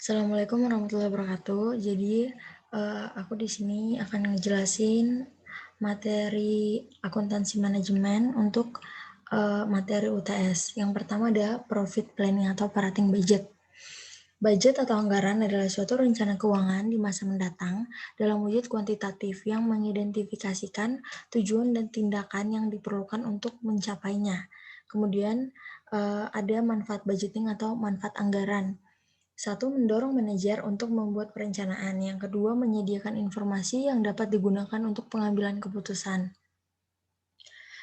Assalamualaikum warahmatullahi wabarakatuh. Jadi, aku di sini akan ngejelasin materi akuntansi manajemen untuk materi UTS. Yang pertama ada profit planning atau operating budget. Budget atau anggaran adalah suatu rencana keuangan di masa mendatang dalam wujud kuantitatif yang mengidentifikasikan tujuan dan tindakan yang diperlukan untuk mencapainya. Kemudian ada manfaat budgeting atau manfaat anggaran. Satu, mendorong manajer untuk membuat perencanaan. Yang kedua, menyediakan informasi yang dapat digunakan untuk pengambilan keputusan.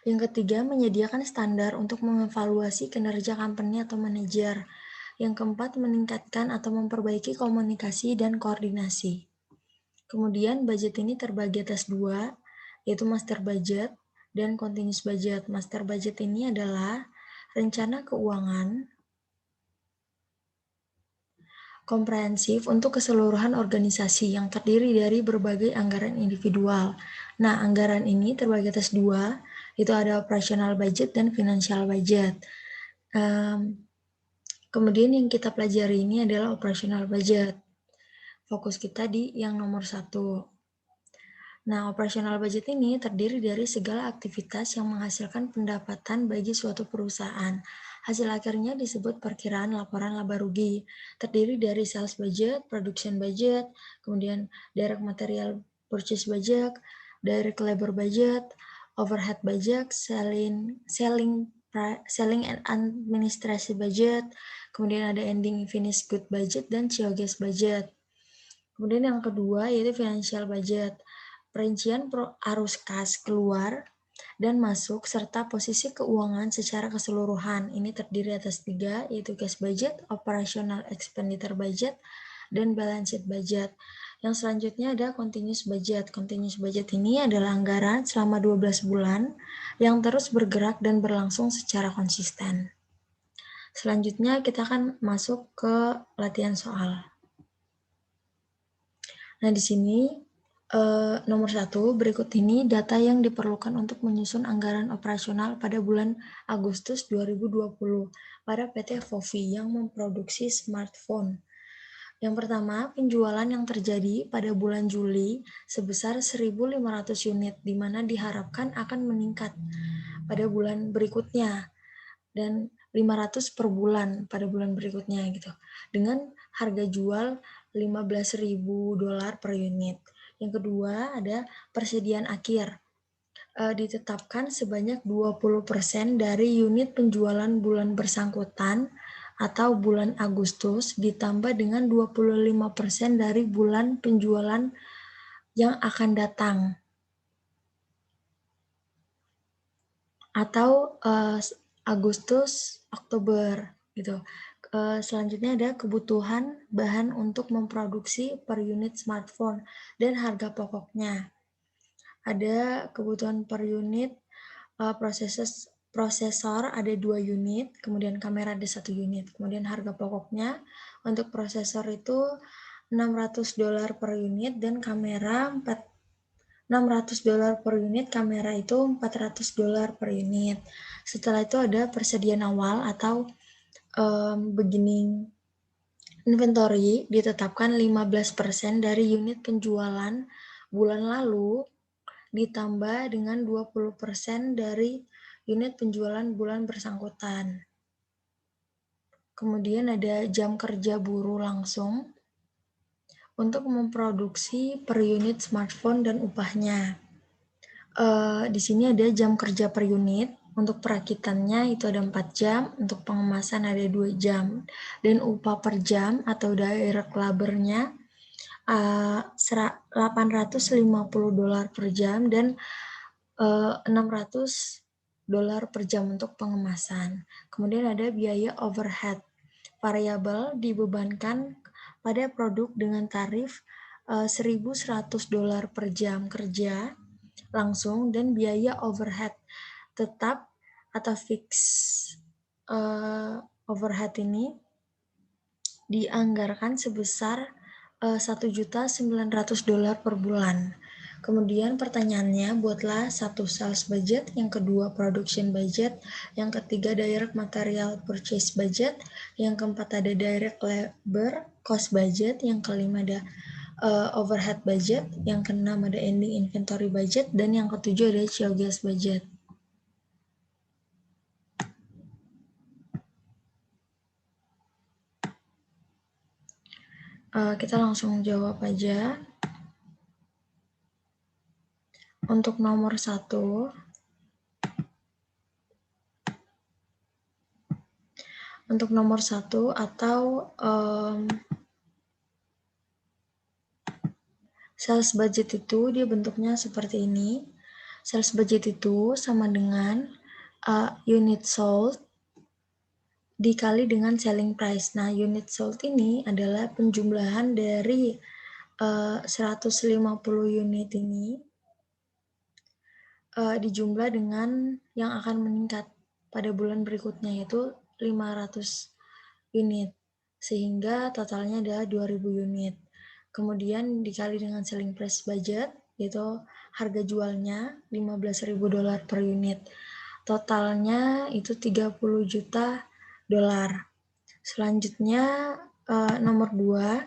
Yang ketiga, menyediakan standar untuk mengevaluasi kinerja company atau manajer. Yang keempat, meningkatkan atau memperbaiki komunikasi dan koordinasi. Kemudian, budget ini terbagi atas dua, yaitu master budget dan continuous budget. Master budget ini adalah rencana keuangan komprehensif untuk keseluruhan organisasi yang terdiri dari berbagai anggaran individual. Nah, anggaran ini terbagi atas dua, itu ada operational budget dan financial budget. Kemudian yang kita pelajari ini adalah operational budget. Fokus kita di yang nomor 1. Nah, operational budget ini terdiri dari segala aktivitas yang menghasilkan pendapatan bagi suatu perusahaan. Hasil akhirnya disebut perkiraan laporan laba rugi. Terdiri dari sales budget, production budget, kemudian direct material purchase budget, direct labor budget, overhead budget, selling and administration budget, kemudian ada ending finished good budget, dan COGS budget. Kemudian yang kedua yaitu financial budget. Perincian arus kas keluar dan masuk serta posisi keuangan secara keseluruhan. Ini terdiri atas 3, yaitu cash budget, operational expenditure budget, dan balance sheet budget. Yang selanjutnya ada continuous budget. Continuous budget ini adalah anggaran selama 12 bulan yang terus bergerak dan berlangsung secara konsisten. Selanjutnya kita akan masuk ke latihan soal. Nah, di sini nomor 1, berikut ini data yang diperlukan untuk menyusun anggaran operasional pada bulan Agustus 2020 pada PT Fovi yang memproduksi smartphone. Yang pertama, penjualan yang terjadi pada bulan Juli sebesar 1.500 unit, di mana diharapkan akan meningkat pada bulan berikutnya dan 500 per bulan pada bulan berikutnya gitu. Dengan harga jual $15.000 per unit. Yang kedua ada persediaan akhir. Ditetapkan sebanyak 20% dari unit penjualan bulan bersangkutan atau bulan Agustus ditambah dengan 25% dari bulan penjualan yang akan datang. Atau Agustus, Oktober gitu. Selanjutnya ada kebutuhan bahan untuk memproduksi per unit smartphone dan harga pokoknya. Ada kebutuhan per unit prosesor ada 2 unit, kemudian kamera ada 1 unit. Kemudian harga pokoknya untuk prosesor itu $600 per unit dan kamera $600 per unit, kamera itu $400 per unit. Setelah itu ada persediaan awal atau beginning inventory, ditetapkan 15% dari unit penjualan bulan lalu ditambah dengan 20% dari unit penjualan bulan bersangkutan. Kemudian ada jam kerja buruh langsung untuk memproduksi per unit smartphone dan upahnya. Di sini ada jam kerja per unit. Untuk perakitannya itu ada 4 jam, untuk pengemasan ada 2 jam, dan upah per jam atau direct labor-nya $850 per jam dan $600 per jam untuk pengemasan. Kemudian ada biaya overhead variabel dibebankan pada produk dengan tarif $1.100 per jam kerja langsung dan biaya overhead tetap atau fix overhead ini dianggarkan sebesar $1.900.000 per bulan. Kemudian pertanyaannya, buatlah satu sales budget, yang kedua production budget, yang ketiga direct material purchase budget, yang keempat ada direct labor cost budget, yang kelima ada overhead budget, yang keenam ada ending inventory budget, dan yang ketujuh ada COGS budget. Kita langsung jawab aja. Untuk nomor 1, atau sales budget itu dia bentuknya seperti ini. Sales budget itu sama dengan unit sold dikali dengan selling price. Nah, unit sold ini adalah penjumlahan dari 150 unit ini dijumlah dengan yang akan meningkat pada bulan berikutnya, yaitu 500 unit. Sehingga totalnya adalah 2000 unit. Kemudian dikali dengan selling price budget, yaitu harga jualnya $15.000 per unit. Totalnya itu 30 juta dolar. Selanjutnya nomor 2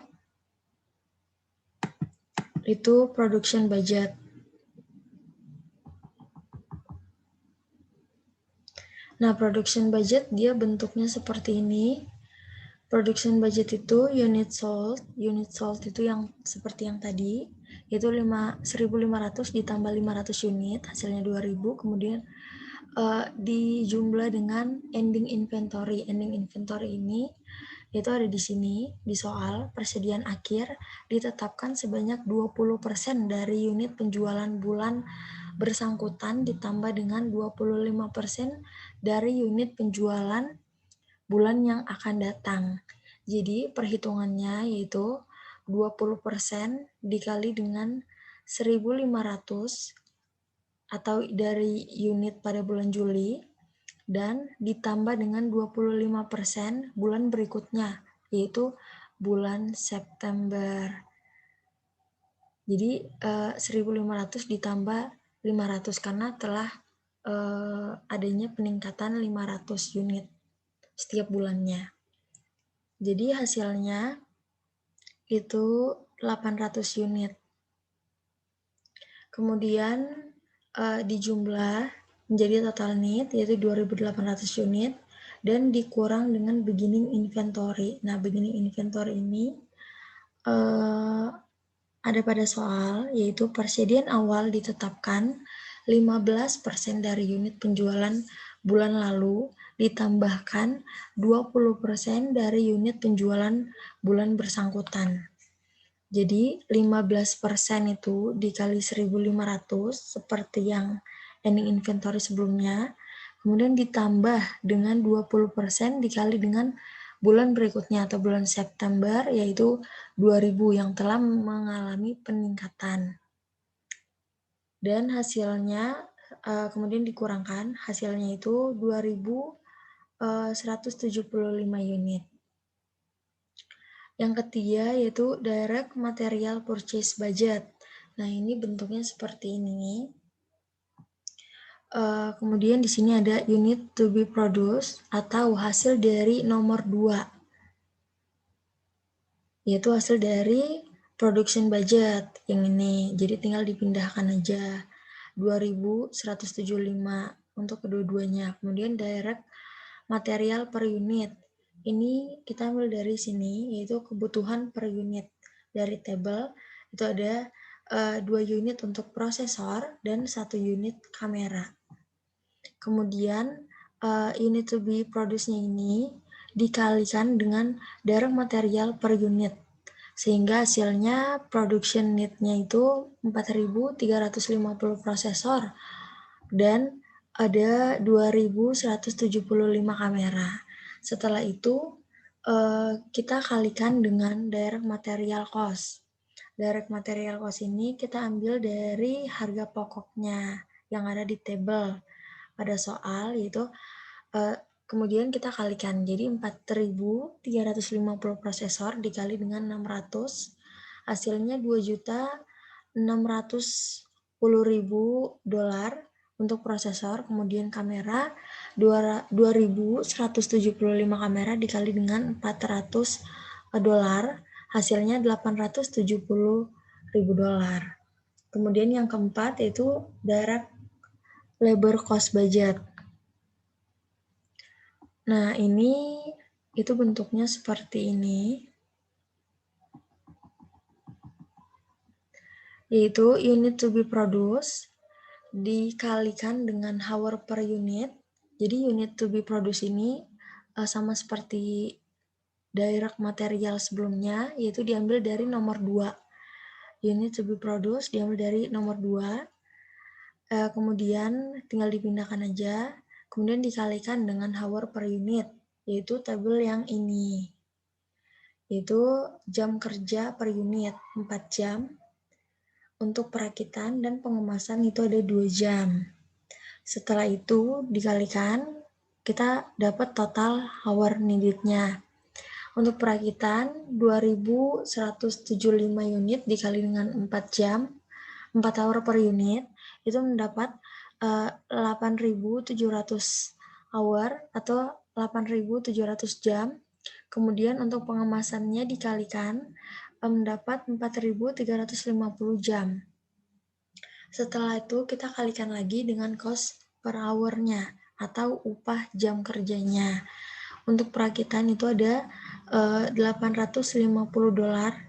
itu production budget. Nah, production budget dia bentuknya seperti ini. Production budget itu unit sold itu yang seperti yang tadi, yaitu 1.500 ditambah 500 unit, hasilnya 2.000, kemudian dijumlah dengan ending inventory. Ending inventory ini yaitu ada di sini, di soal persediaan akhir ditetapkan sebanyak 20% dari unit penjualan bulan bersangkutan ditambah dengan 25% dari unit penjualan bulan yang akan datang. Jadi perhitungannya yaitu 20% dikali dengan 1.500 atau dari unit pada bulan Juli dan ditambah dengan 25% bulan berikutnya, yaitu bulan September. Jadi 1.500 ditambah 500 karena telah adanya peningkatan 500 unit setiap bulannya. Jadi hasilnya itu 800 unit. Kemudian dijumlah menjadi total need yaitu 2.800 unit dan dikurang dengan beginning inventory. Nah, beginning inventory ini ada pada soal, yaitu persediaan awal ditetapkan 15% dari unit penjualan bulan lalu ditambahkan 20% dari unit penjualan bulan bersangkutan. Jadi 15% itu dikali 1.500 seperti yang ending inventory sebelumnya, kemudian ditambah dengan 20% dikali dengan bulan berikutnya atau bulan September, yaitu 2.000 yang telah mengalami peningkatan. Dan hasilnya kemudian dikurangkan, hasilnya itu 2.175 unit. Yang ketiga yaitu direct material purchase budget. Nah, ini bentuknya seperti ini. Kemudian di sini ada unit to be produced atau hasil dari nomor 2. Yaitu hasil dari production budget yang ini. Jadi tinggal dipindahkan aja. 2.175 untuk kedua-duanya. Kemudian direct material per unit. Ini kita ambil dari sini, yaitu kebutuhan per unit. Dari tabel itu ada 2 unit untuk prosesor dan 1 unit kamera. Kemudian unit to be produce-nya ini dikalikan dengan direct material per unit. Sehingga hasilnya production need-nya itu 4.350 prosesor dan ada 2.175 kamera. Setelah itu kita kalikan dengan direct material cost. Direct material cost ini kita ambil dari harga pokoknya yang ada di tabel pada soal, yaitu kemudian kita kalikan. Jadi 4.350 prosesor dikali dengan 600, hasilnya 2.000.000 $610.000 untuk prosesor, kemudian kamera 2.175 kamera dikali dengan $400, hasilnya $870.000. Kemudian yang keempat yaitu direct labor cost budget. Nah, ini itu bentuknya seperti ini. Yaitu unit to be produced dikalikan dengan hour per unit. Jadi unit to be produced ini sama seperti direct material sebelumnya, yaitu diambil dari nomor 2. Unit to be produced diambil dari nomor 2. Kemudian tinggal dipindahkan aja, kemudian dikalikan dengan hour per unit, yaitu tabel yang ini. Yaitu jam kerja per unit, 4 jam. Untuk perakitan dan pengemasan itu ada 2 jam. Setelah itu dikalikan, kita dapat total hour needed-nya. Untuk perakitan 2.175 unit dikali dengan 4 jam, 4 hour per unit, itu mendapat 8.700 hour atau 8.700 jam. Kemudian untuk pengemasannya dikalikan, mendapat 4.350 jam. Setelah itu kita kalikan lagi dengan cost per hour-nya atau upah jam kerjanya. Untuk perakitan itu ada $850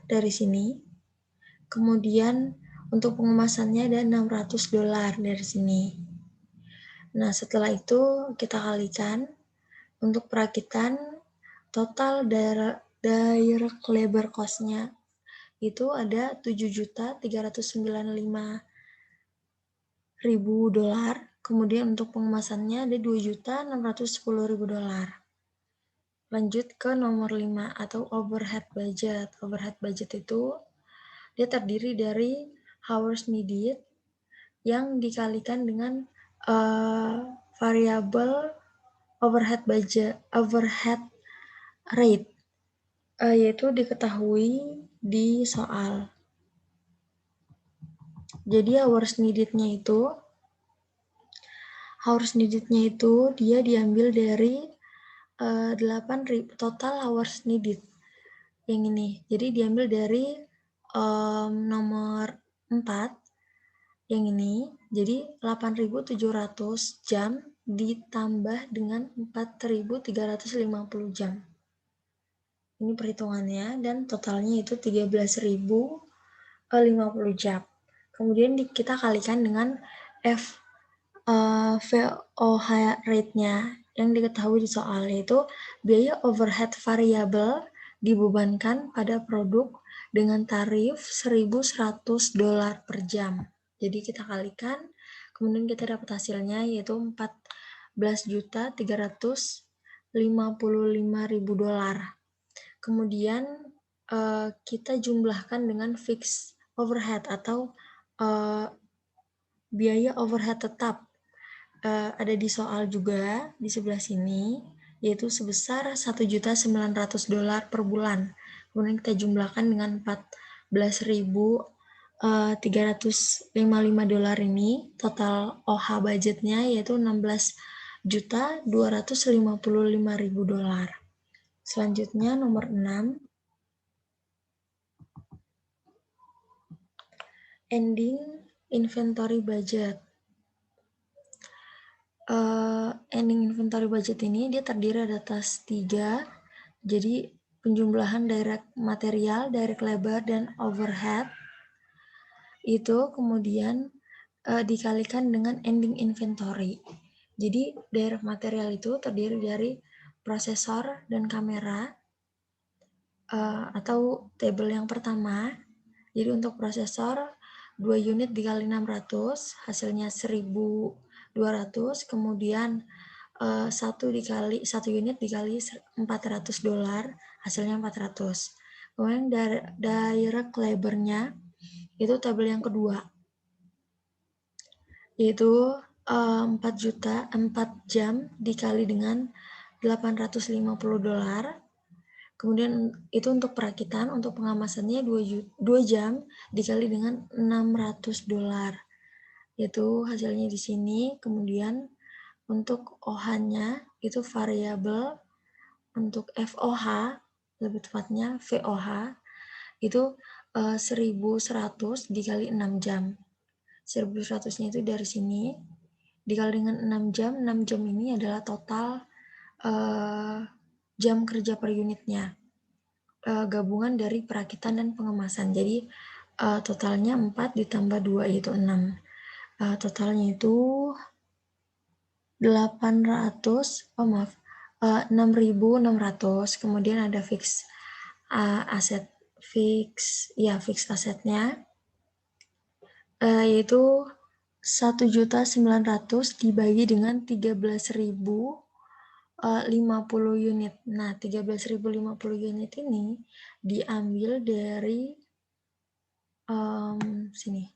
dari sini. Kemudian untuk pengemasannya ada $600 dari sini. Nah, setelah itu kita kalikan. Untuk perakitan total direct labor cost-nya itu ada $7.395.000. Kemudian untuk pengemasannya ada $2.610.000. Lanjut ke nomor 5 atau overhead budget. Overhead budget itu dia terdiri dari hours needed yang dikalikan dengan variabel overhead rate, yaitu diketahui di soal. Jadi hours needed-nya itu dia diambil dari 8.000 total hours needed yang ini. Jadi diambil dari nomor 4 yang ini. Jadi 8.700 jam ditambah dengan 4.350 jam. Ini perhitungannya dan totalnya itu 13.050 jam. Kemudian kita kalikan dengan VOH rate-nya yang diketahui di soal, yaitu biaya overhead variabel dibebankan pada produk dengan tarif $1.100 per jam. Jadi kita kalikan, kemudian kita dapat hasilnya yaitu $14.355.000. Kemudian kita jumlahkan dengan fixed overhead atau biaya overhead tetap. Ada di soal juga di sebelah sini, yaitu sebesar $1.900.000 per bulan. Kemudian kita jumlahkan dengan $14.355 ini, total OH budgetnya yaitu $16.255.000. Selanjutnya nomor 6, ending inventory budget. Ending inventory budget ini dia terdiri atas 3, jadi penjumlahan direct material, direct labor, dan overhead itu kemudian dikalikan dengan ending inventory. Jadi direct material itu terdiri dari prosesor dan kamera atau tabel yang pertama. Jadi untuk prosesor 2 unit dikali 600 hasilnya 1.200, kemudian 1 unit dikali $400 hasilnya 400. Kemudian direct labor-nya itu tabel yang kedua, yaitu 4 jam dikali dengan $850. Kemudian itu untuk perakitan, untuk pengemasannya 2 jam dikali dengan $600. Itu hasilnya di sini. Kemudian untuk OH-nya itu variabel, untuk FOH lebih tepatnya VOH itu 1100 dikali 6 jam. 1100-nya itu dari sini dikali dengan 6 jam. 6 jam ini adalah total jam kerja per unitnya, gabungan dari perakitan dan pengemasan. Jadi totalnya 4 ditambah 2 yaitu 6. Totalnya itu 6.600. Kemudian ada fix aset, fix asetnya yaitu 1.900.000 dibagi dengan 13.050 unit. Nah, 13.050 unit ini diambil dari sini.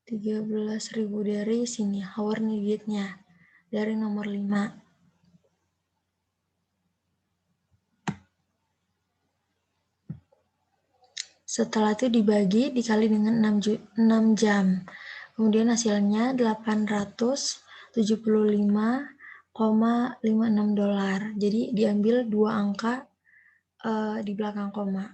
13.000 dari sini, hour needed-nya dari nomor 5. Setelah itu dibagi dikali dengan 6 jam. Kemudian hasilnya $875,56. Jadi diambil 2 angka di belakang koma.